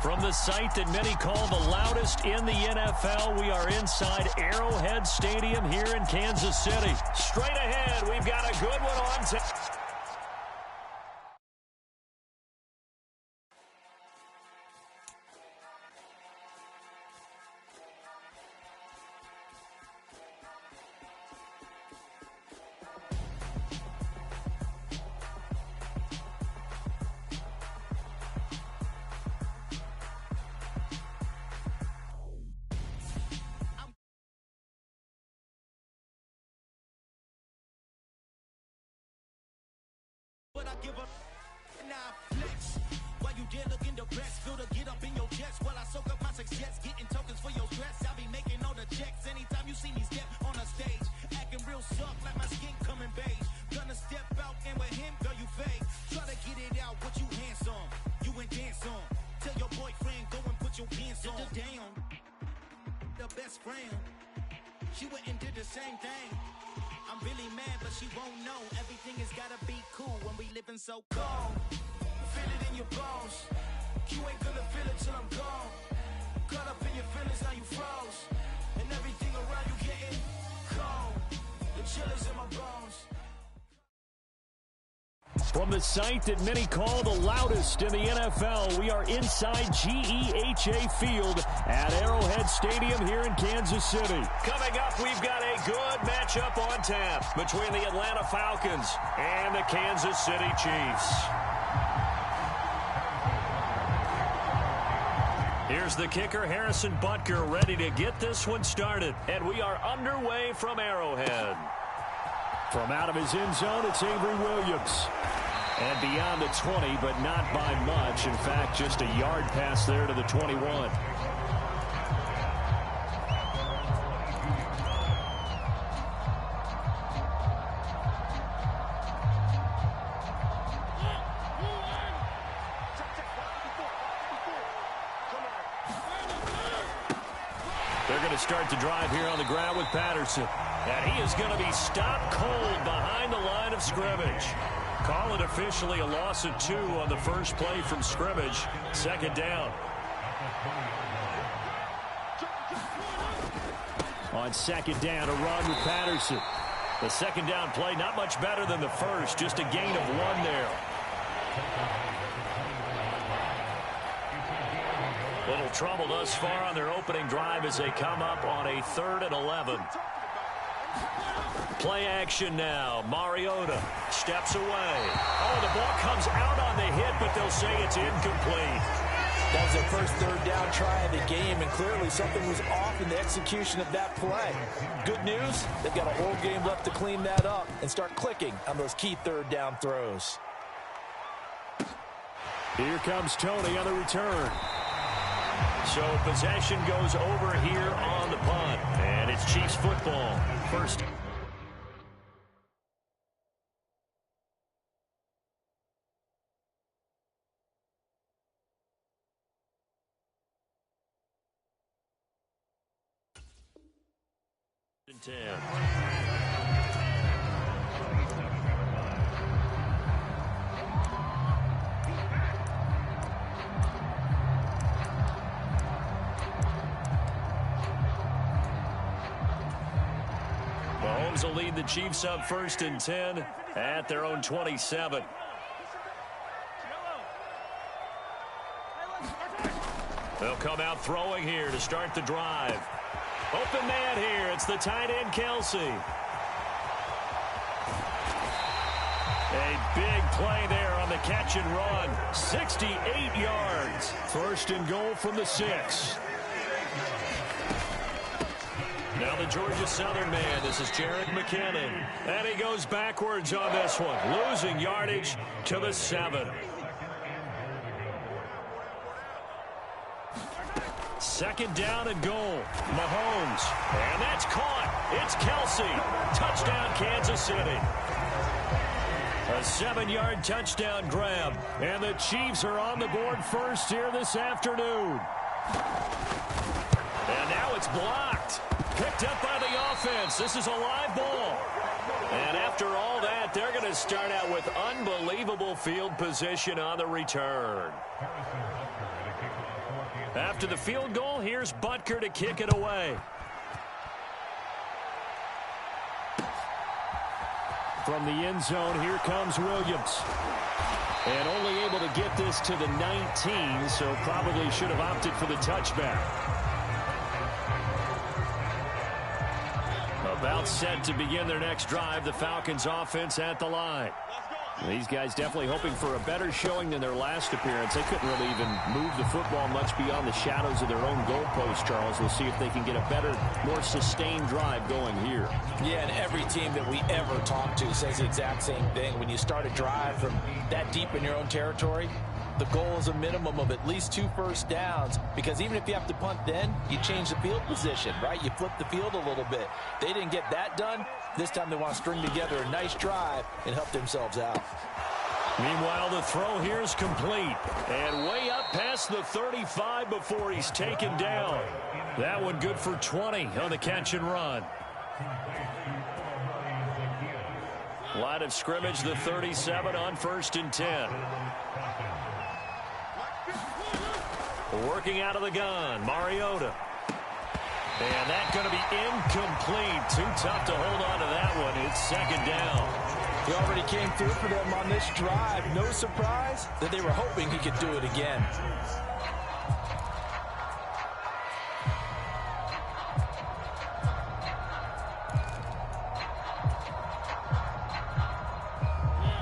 From the site that many call the loudest in the NFL, we are inside Arrowhead Stadium here in Kansas City. Straight ahead, we've got a good one on tap. I give up and I flex. While you dare look in the press, feel to get up in your chest. While I soak up my success, getting tokens for your stress. I'll be making all the checks anytime you see me step on a stage. Acting real soft like my skin coming beige. Gonna step out and with him, girl, you fade. Try to get it out, what you handsome. You and dance on. Tell your boyfriend, go and put your pants on. Down. The best friend. She went and did the same thing. I'm really mad, but she won't know. Everything has gotta be cool when we living so cold. Feel it in your bones. You ain't gonna feel it till I'm gone. Caught up in your feelings, now you froze. And everything around you getting cold. The chill is in my bones. From the site that many call the loudest in the NFL, we are inside GEHA Field at Arrowhead Stadium here in Kansas City. Coming up, we've got a good matchup on tap between the Atlanta Falcons and the Kansas City Chiefs. Here's the kicker, Harrison Butker, ready to get this one started. And we are underway from Arrowhead. From out of his end zone, it's Avery Williams. And beyond the 20, but not by much. In fact, just a yard pass there to the 21. They're going to start the drive here on the ground with Patterson. And he is going to be stopped cold behind the line of scrimmage. Call it officially a loss of 2 on the first play from scrimmage. Second down. On second down, a run with Patterson. The second down play not much better than the first, just a gain of 1 there. Little trouble thus far on their opening drive as they come up on a 3rd and 11. Play action now. Mariota steps away. Oh, the ball comes out on the hit, but they'll say it's incomplete. That was their first 3rd down try of the game, and clearly something was off in the execution of that play. Good news, they've got a whole game left to clean that up and start clicking on those key 3rd down throws. Here comes Tony on the return. So possession goes over here on the punt, and it's Chiefs football. First. And 10. Mahomes will lead the Chiefs up 1st and 10 at their own 27. They'll come out throwing here to start the drive. Open man here. It's the tight end, Kelsey. A big play there on the catch and run. 68 yards. 1st and goal from the 6. Now the Georgia Southern man. This is Jared McKinnon. And he goes backwards on this one. Losing yardage to the 7. 2nd down and goal. Mahomes. And that's caught. It's Kelsey. Touchdown, Kansas City. A 7-yard touchdown grab. And the Chiefs are on the board first here this afternoon. And now it's blocked. Picked up by the offense. This is a live ball. And after all that, they're going to start out with unbelievable field position on the return. After the field goal, here's Butker to kick it away. From the end zone, here comes Williams. And only able to get this to the 19, so probably should have opted for the touchback. About set to begin their next drive, the Falcons offense at the line. These guys definitely hoping for a better showing than their last appearance. They couldn't really even move the football much beyond the shadows of their own goalpost, Charles. We'll see if they can get a better, more sustained drive going here. Yeah, and every team that we ever talk to says the exact same thing. When you start a drive from that deep in your own territory, the goal is a minimum of at least 2 first downs, because even if you have to punt then, you change the field position, right? You flip the field a little bit. They didn't get that done. This time they want to string together a nice drive and help themselves out. Meanwhile, the throw here is complete. And way up past the 35 before he's taken down. That one good for 20 on the catch and run. Line of scrimmage, the 37 on 1st and 10. Working out of the gun, Mariota. And that's going to be incomplete. Too tough to hold on to that one. It's 2nd down. He already came through for them on this drive. No surprise that they were hoping he could do it again.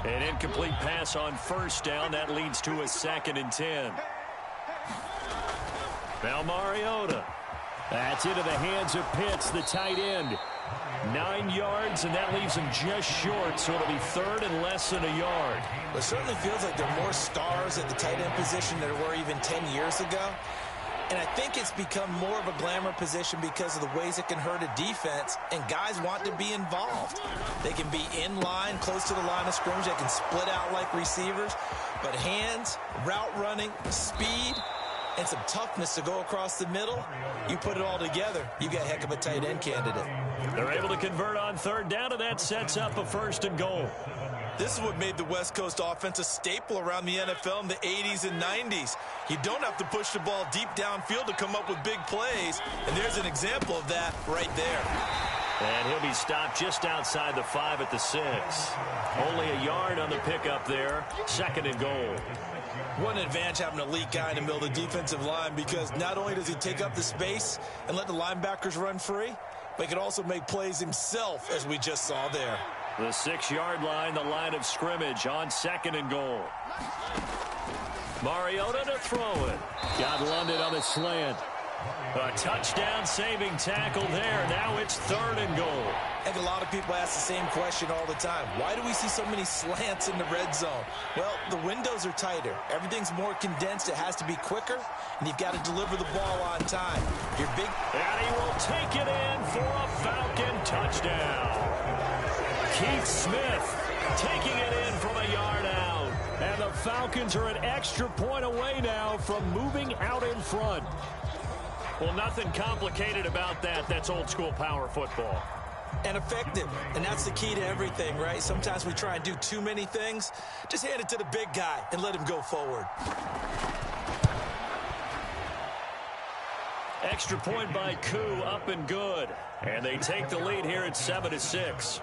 An incomplete pass on 1st down. That leads to a 2nd and 10. Now Mariota. That's into the hands of Pitts, the tight end. 9 yards, and that leaves him just short, so it'll be 3rd and less than a yard. It certainly feels like there are more stars at the tight end position than there were even 10 years ago. And I think it's become more of a glamour position because of the ways it can hurt a defense, and guys want to be involved. They can be in line, close to the line of scrimmage. They can split out like receivers. But hands, route running, speed, and some toughness to go across the middle, you put it all together, you got a heck of a tight end candidate. They're able to convert on 3rd down, and that sets up a 1st and goal. This is what made the West Coast offense a staple around the NFL in the 80s and 90s. You don't have to push the ball deep downfield to come up with big plays, and there's an example of that right there. And he'll be stopped just outside the 5 at the 6. Only a yard on the pickup there. 2nd and goal. One advantage having an elite guy in the middle of the defensive line, because not only does he take up the space and let the linebackers run free, but he can also make plays himself, as we just saw there. The 6-yard line, the line of scrimmage on 2nd and goal. Mariota to throw it. Got London on the slant. A touchdown saving tackle there. Now it's 3rd and goal. And a lot of people ask the same question all the time. Why do we see so many slants in the red zone? Well, the windows are tighter. Everything's more condensed. It has to be quicker, and you've got to deliver the ball on time. Your big... And he will take it in for a Falcon touchdown. Keith Smith taking it in from a yard out. And the Falcons are an extra point away now from moving out in front. Well, nothing complicated about that. That's old-school power football. And effective. And that's the key to everything, right? Sometimes we try and do too many things. Just hand it to the big guy and let him go forward. Extra point by Koo, up and good. And they take the lead here at 7-6.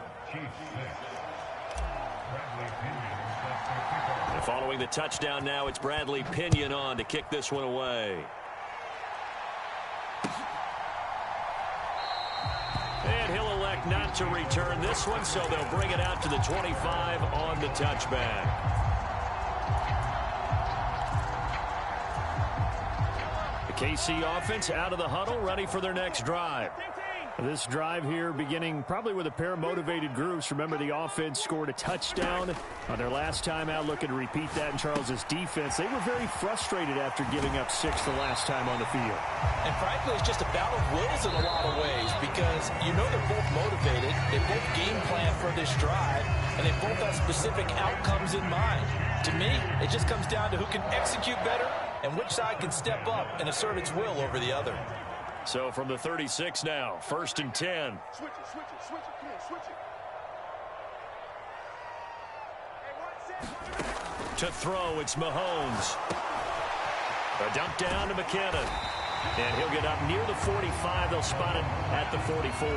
And following the touchdown now, it's Bradley Pinion on to kick this one away. And he'll elect not to return this one, so they'll bring it out to the 25 on the touchback. The KC offense out of the huddle, ready for their next drive. This drive here beginning probably with a pair of motivated groups. Remember, the offense scored a touchdown on their last time out. Looking to repeat that in Charles's defense. They were very frustrated after giving up 6 the last time on the field. And frankly, it's just a battle of wills in a lot of ways, because you know they're both motivated. They both game plan for this drive, and they both have specific outcomes in mind. To me, it just comes down to who can execute better and which side can step up and assert its will over the other. So from the 36 now, 1st and 10. Switch it. Come on, switch it. To throw, it's Mahomes. A dump down to McKinnon. And he'll get up near the 45. They'll spot it at the 44.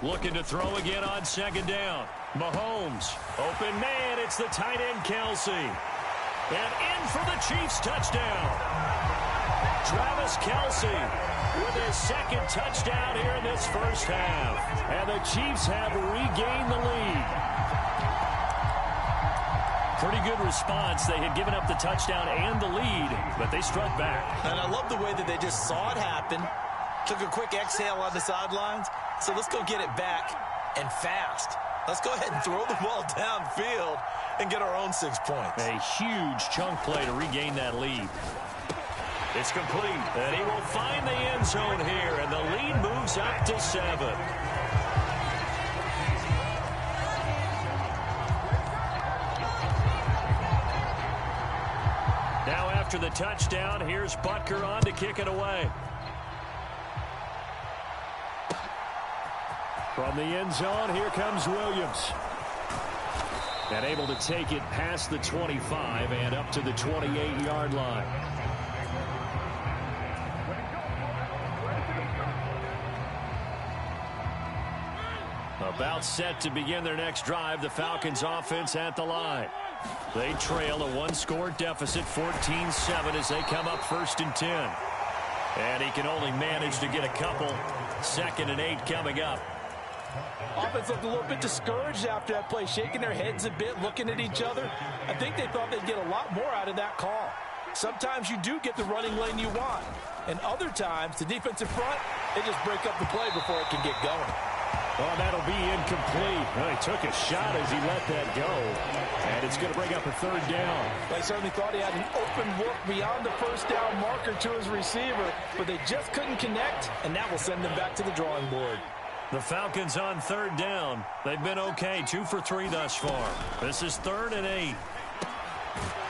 Looking to throw again on second down. Mahomes. Open man. It's the tight end, Kelsey. And in for the Chiefs touchdown. Travis Kelsey with his second touchdown here in this first half. And the Chiefs have regained the lead. Pretty good response. They had given up the touchdown and the lead, but they struck back. And I love the way that they just saw it happen. Took a quick exhale on the sidelines. So let's go get it back and fast. Let's go ahead and throw the ball downfield and get our own 6 points. A huge chunk play to regain that lead. It's complete, and he will find the end zone here, and the lead moves up to 7. Now after the touchdown, here's Butker on to kick it away. From the end zone, here comes Williams. And able to take it past the 25 and up to the 28-yard line. About set to begin their next drive, the Falcons offense at the line. They trail a one-score deficit, 14-7, as they come up 1st and 10. And he can only manage to get a couple. 2nd and 8 coming up. Offense looked a little bit discouraged after that play, shaking their heads a bit, looking at each other. I think they thought they'd get a lot more out of that call. Sometimes you do get the running lane you want. And other times, the defensive front, they just break up the play before it can get going. Oh, that'll be incomplete. Well, he took a shot as he let that go. And it's going to bring up a 3rd down. They certainly thought he had an open look beyond the 1st down marker to his receiver, but they just couldn't connect, and that will send them back to the drawing board. The Falcons on 3rd down. They've been okay, 2 for 3 thus far. This is 3rd and 8.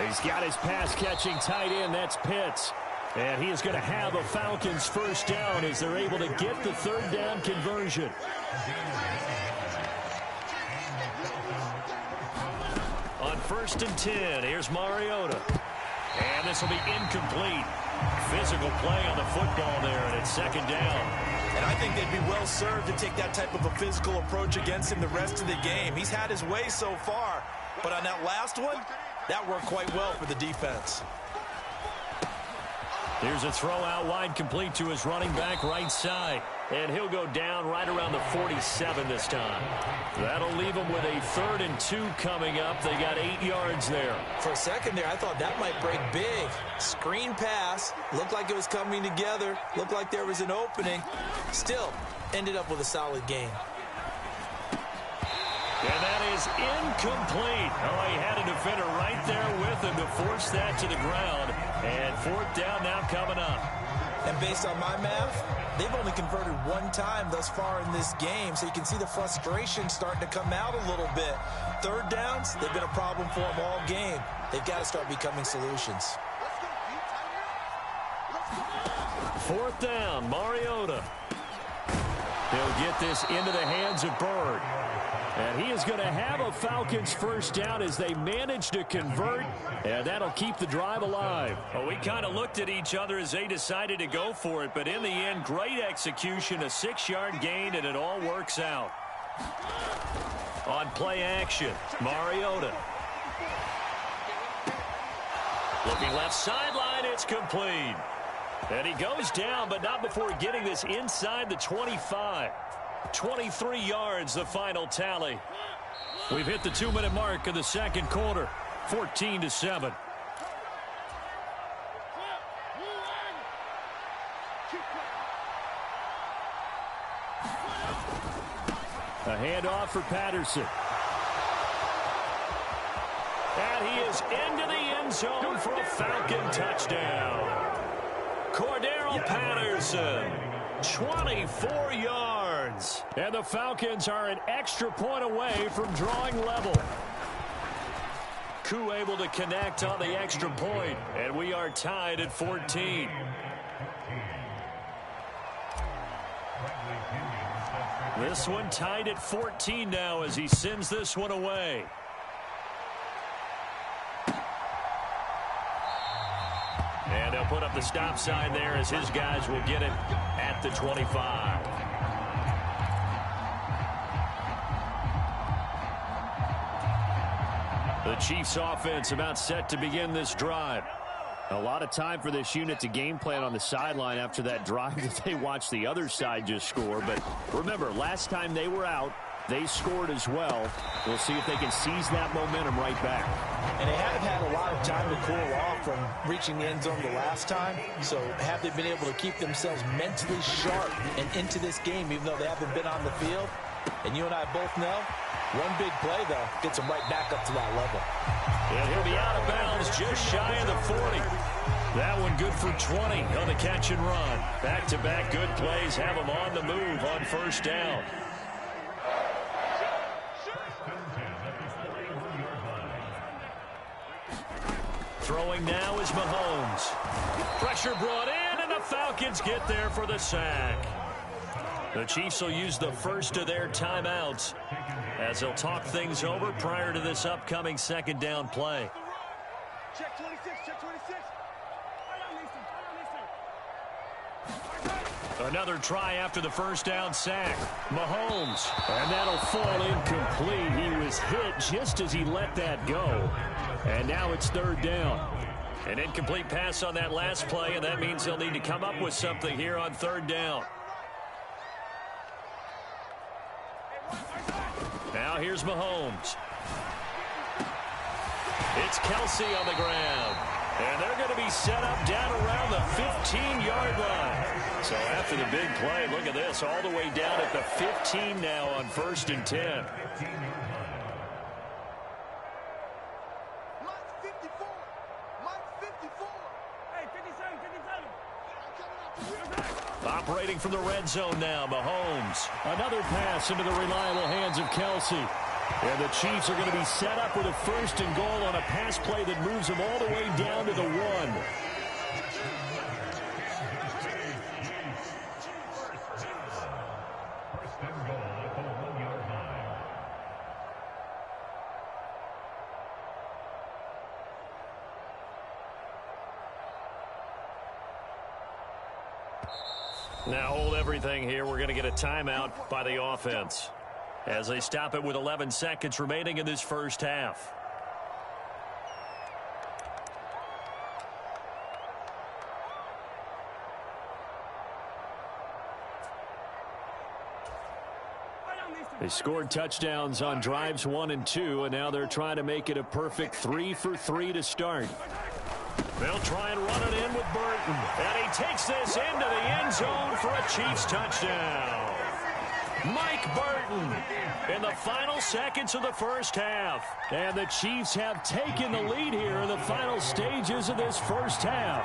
He's got his pass-catching tight end. That's Pitts. And he is going to have a Falcons 1st down as they're able to get the 3rd down conversion. On 1st and 10, here's Mariota. And this will be incomplete. Physical play on the football there, and it's 2nd down. And I think they'd be well served to take that type of a physical approach against him the rest of the game. He's had his way so far, but on that last one, that worked quite well for the defense. Here's a throw out wide, complete to his running back right side. And he'll go down right around the 47 this time. That'll leave him with a 3rd and 2 coming up. They got 8 yards there. For a second there, I thought that might break big. Screen pass. Looked like it was coming together. Looked like there was an opening. Still, ended up with a solid gain. And that is incomplete. Oh, he had a defender right there with him to force that to the ground. And 4th down now coming up. And based on my math, they've only converted 1 time thus far in this game, so you can see the frustration starting to come out a little bit. 3rd downs, they've been a problem for them all game. They've got to start becoming solutions. 4th down, Mariota. He'll get this into the hands of Bird. And he is going to have a Falcons 1st down as they manage to convert, and that'll keep the drive alive. Well, we kind of looked at each other as they decided to go for it, but in the end, great execution, a 6-yard gain, and it all works out. On play action, Mariota. Looking left sideline, it's complete. And he goes down, but not before getting this inside the 25. 23 yards, the final tally. We've hit the 2-minute mark of the 2nd quarter. 14-7. A handoff for Patterson. And he is into the end zone for a Falcon touchdown. Cordero Patterson, 24 yards. yards. And the Falcons are an extra point away from drawing level. Koo able to connect on the extra point, and we are tied at 14. This one tied at 14 now as he sends this one away. And they'll put up the stop sign there as his guys will get it at the 25. The Chiefs offense about set to begin this drive. A lot of time for this unit to game plan on the sideline after that drive that they watched the other side just score. But remember, last time they were out, they scored as well. We'll see if they can seize that momentum right back. And they haven't had a lot of time to cool off from reaching the end zone the last time. So have they been able to keep themselves mentally sharp and into this game, even though they haven't been on the field? And you and I both know, one big play, though, gets them right back up to that level. And he'll be out of bounds just shy of the 40. That one good for 20 on the catch and run. Back-to-back good plays have them on the move on first down. Throwing now is Mahomes. Pressure brought in, and the Falcons get there for the sack. The Chiefs will use the first of their timeouts as they'll talk things over prior to this upcoming second down play. Check 26, check 26. Another try after the first down sack. Mahomes, and that'll fall incomplete. He was hit just as he let that go. And now it's third down. An incomplete pass on that last play, and that means they'll need to come up with something here on third down. Now here's Mahomes. It's Kelsey on the ground. And they're going to be set up down around the 15-yard line. So after the big play, look at this, all the way down at the 15 now on 1st and 10. Operating from the red zone now, Mahomes. Another pass into the reliable hands of Kelsey. And the Chiefs are going to be set up with a 1st and goal on a pass play that moves them all the way down to the 1. Now hold everything here. We're going to get a timeout by the offense as they stop it with 11 seconds remaining in this first half. They scored touchdowns on drives 1 and 2, and now they're trying to make it a perfect 3 for 3 to start. They'll try and run it in with Burton. And he takes this into the end zone for a Chiefs touchdown. Mike Burton in the final seconds of the first half. And the Chiefs have taken the lead here in the final stages of this first half.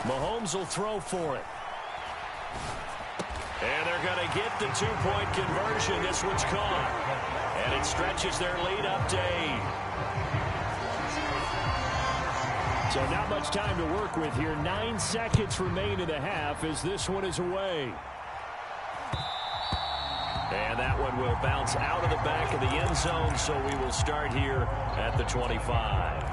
Mahomes will throw for it. And they're going to get the 2-point conversion. This one's caught. And it stretches their lead up to 8. So not much time to work with here. 9 seconds remain in the half as this one is away. And that one will bounce out of the back of the end zone, so we will start here at the 25.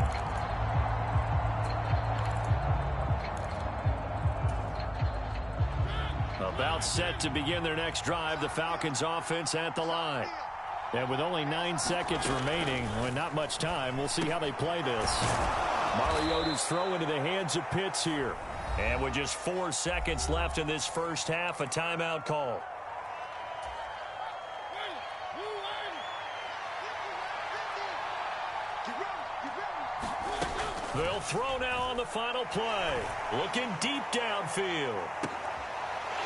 About set to begin their next drive, the Falcons offense at the line. And with only 9 seconds remaining, and not much time, we'll see how they play this. Mariota's throw into the hands of Pitts here. And with just 4 seconds left in this first half, a timeout call. They'll throw now on the final play. Looking deep downfield.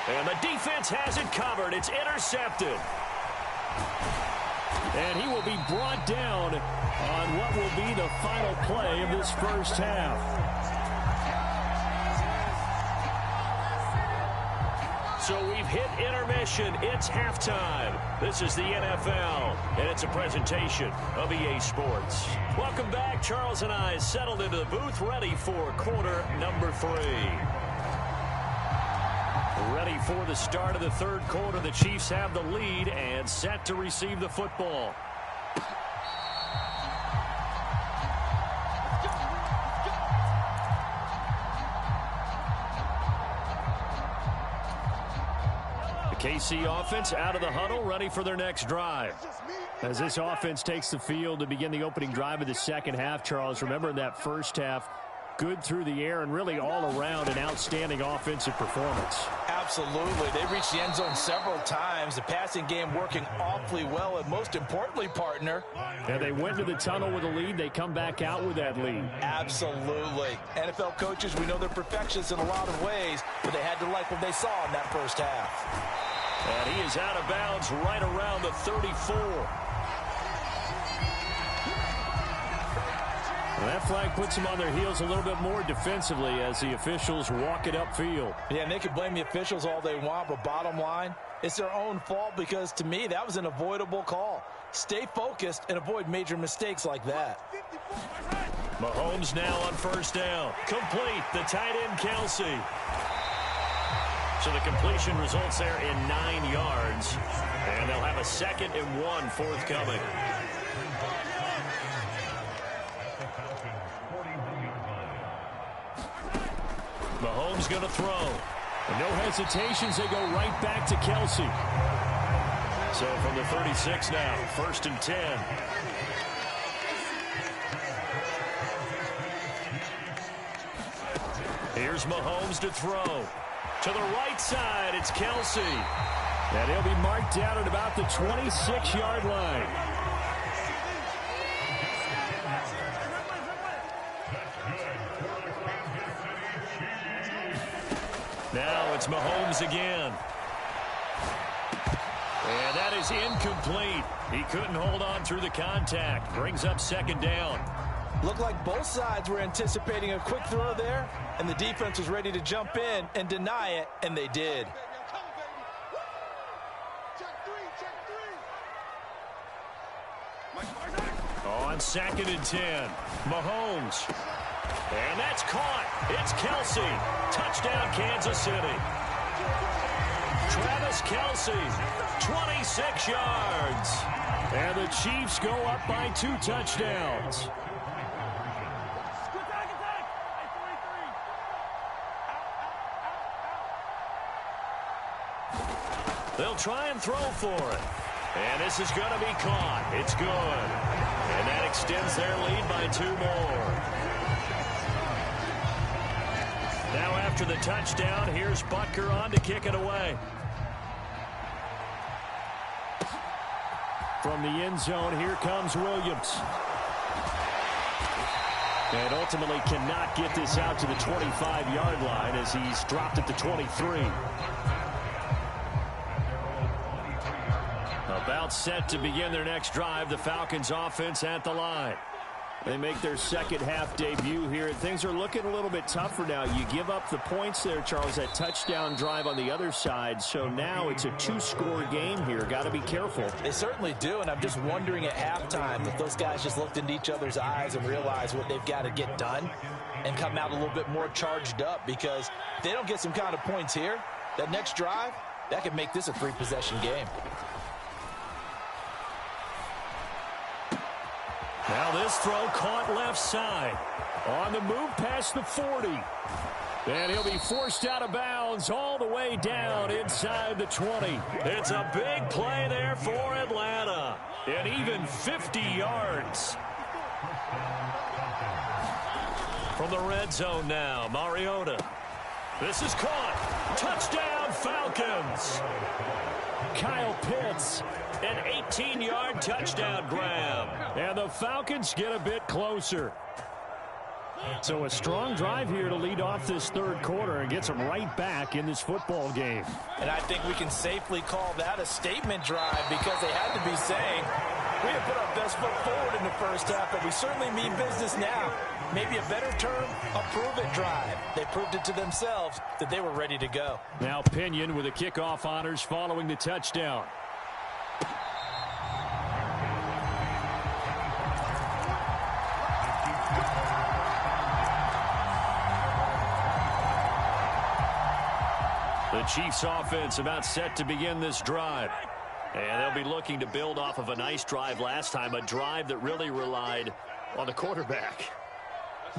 And the defense has it covered. It's intercepted. And he will be brought down on what will be the final play of this first half. So we've hit intermission. It's halftime. This is the NFL, and it's a presentation of EA Sports. Welcome back. Charles and I settled into the booth, ready for quarter number 3. Ready for the start of the third quarter. The Chiefs have the lead and set to receive the football. KC offense out of the huddle, ready for their next drive. As this offense takes the field to begin the opening drive of the second half, Charles, remember in that first half, good through the air and really all around an outstanding offensive performance. Absolutely. They reached the end zone several times. The passing game working awfully well, and most importantly, partner. And they went to the tunnel with a lead. They come back out with that lead. Absolutely. NFL coaches, we know they're perfectionists in a lot of ways, but they had to like what they saw in that first half. And he is out of bounds right around the 34. And that flag puts them on their heels a little bit more defensively as the officials walk it upfield. Yeah, and they can blame the officials all they want, but bottom line, it's their own fault because, to me, that was an avoidable call. Stay focused and avoid major mistakes like that. Mahomes now on first down. Complete. The tight end, Kelsey. So the completion results there in 9 yards. And they'll have a 2nd and 1 forthcoming. Mahomes going to throw. And no hesitations. They go right back to Kelsey. So from the 36 now, 1st and 10. Here's Mahomes to throw. To the right side, it's Kelsey. And he'll be marked down at about the 26-yard line. Now it's Mahomes again. And that is incomplete. He couldn't hold on through the contact. Brings up 2nd down. Looked like both sides were anticipating a quick throw there, and the defense was ready to jump in and deny it, and they did. On 2nd and 10, Mahomes. And that's caught. It's Kelsey. Touchdown, Kansas City. Travis Kelsey, 26 yards. And the Chiefs go up by 2 touchdowns. They'll try and throw for it. And this is going to be caught. It's good. And that extends their lead by 2 more. Now after the touchdown, here's Butker on to kick it away. From the end zone, here comes Williams. And ultimately cannot get this out to the 25-yard line as he's dropped at the 23. About set to begin their next drive, the Falcons offense at the line. They make their second half debut here. Things are looking a little bit tougher now. You give up the points there, Charles, that touchdown drive on the other side. So now it's a 2-score game here. Got to be careful. They certainly do, and I'm just wondering at halftime if those guys just looked into each other's eyes and realized what they've got to get done and come out a little bit more charged up, because if they don't get some kind of points here, that next drive, that could make this a 3-possession game. Now this throw caught left side. On the move past the 40. And he'll be forced out of bounds all the way down inside the 20. It's a big play there for Atlanta. And even 50 yards. From the red zone now, Mariota. This is caught. Touchdown, Falcons. Kyle Pitts. An 18-yard touchdown grab. And the Falcons get a bit closer. So a strong drive here to lead off this third quarter and gets them right back in this football game. And I think we can safely call that a statement drive, because they had to be saying, We have put our best foot forward in the first half, but we certainly mean business now. Maybe a better term, a prove-it drive. They proved it to themselves that they were ready to go. Now Pinion with the kickoff honors following the touchdown. The Chiefs offense about set to begin this drive. And they'll be looking to build off of a nice drive last time, a drive that really relied on the quarterback.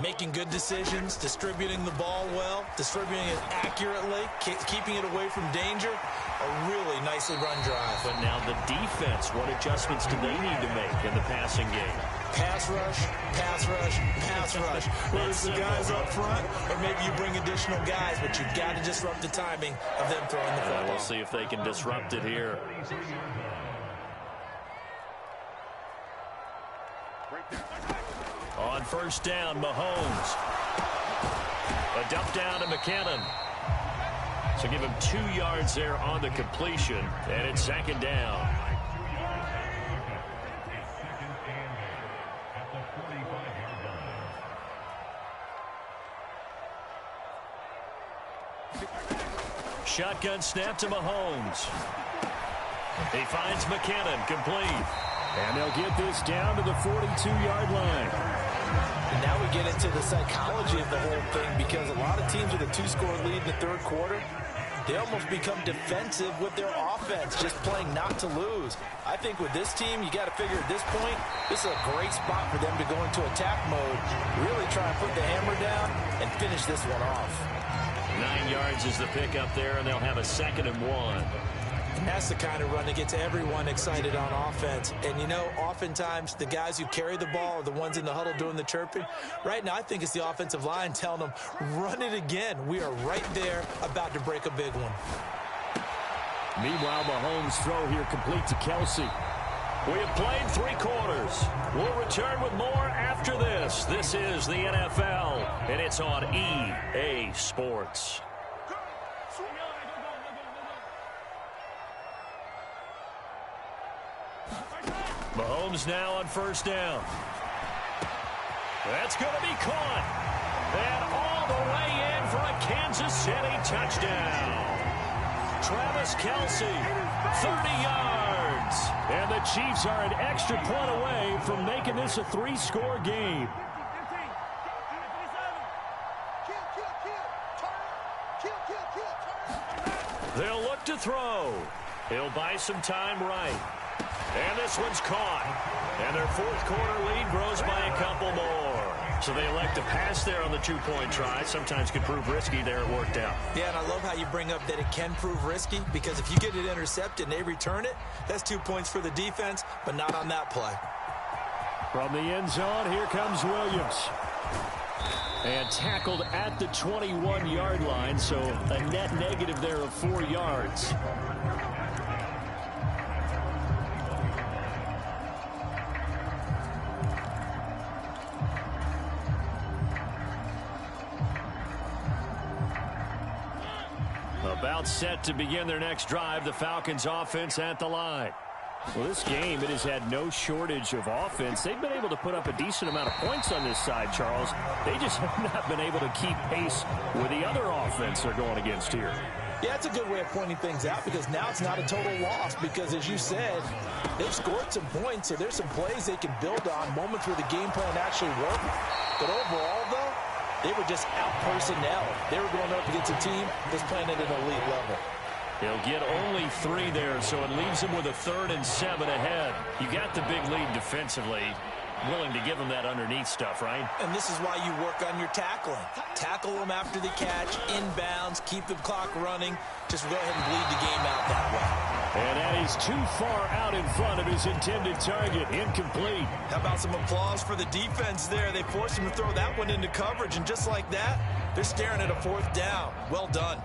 Making good decisions, distributing the ball well, distributing it accurately, keeping it away from danger. A really nicely run drive. But now the defense, what adjustments do they need to make in the passing game? Pass rush, pass rush, pass rush. Whether it's the guys up front or maybe you bring additional guys, but you've got to disrupt the timing of them throwing the football. We'll see if they can disrupt it here. On first down, Mahomes. A dump down to McKinnon. So give him 2 yards there on the completion, and it's second down. Shotgun snap to Mahomes. He finds McKinnon, complete. And they'll get this down to the 42-yard line. And now we get into the psychology of the whole thing, because a lot of teams with a 2-score lead in the third quarter, they almost become defensive with their offense, just playing not to lose. I think with this team, you got to figure at this point, this is a great spot for them to go into attack mode, really try and put the hammer down and finish this one off. 9 yards is the pickup there, and they'll have a 2nd and 1. And that's the kind of run that gets everyone excited on offense. And, you know, oftentimes the guys who carry the ball are the ones in the huddle doing the chirping. Right now, I think it's the offensive line telling them, run it again. We are right there about to break a big one. Meanwhile, Mahomes' throw here complete to Kelsey. We have played 3 quarters. We'll return with more after this. This is the NFL, and it's on EA Sports. Mahomes now on first down. That's going to be caught. And all the way in for a Kansas City touchdown. Travis Kelsey, 30 yards. And the Chiefs are an extra point away from making this a 3-score game. They'll look to throw. He'll buy some time right. And this one's caught. And their 4th quarter lead grows by a couple more. So they elect to pass there on the 2-point try. Sometimes could prove risky. There it worked out. Yeah, and I love how you bring up that it can prove risky, because if you get it intercepted and they return it, that's 2 points for the defense, but not on that play. From the end zone, here comes Williams. And tackled at the 21-yard line, so a net negative there of 4 yards. About set to begin their next drive, the Falcons offense at the line. Well, this game, it has had no shortage of offense. They've been able to put up a decent amount of points on this side, Charles. They just have not been able to keep pace with the other offense they're going against here. Yeah, it's a good way of pointing things out, because now it's not a total loss, because as you said, they've scored some points, so there's some plays they can build on, moments where the game plan actually worked. But overall, though, they were just out-personnel. They were going up against a team that's playing at an elite level. He'll get only 3 there, so it leaves him with a 3rd and 7 ahead. You got the big lead defensively. Willing to give them that underneath stuff, right? And this is why you work on your tackling. Tackle them after the catch, inbounds, keep the clock running. Just go ahead and bleed the game out that way. And that is too far out in front of his intended target. Incomplete. How about some applause for the defense there? They forced him to throw that one into coverage, and just like that, they're staring at a 4th down. Well done.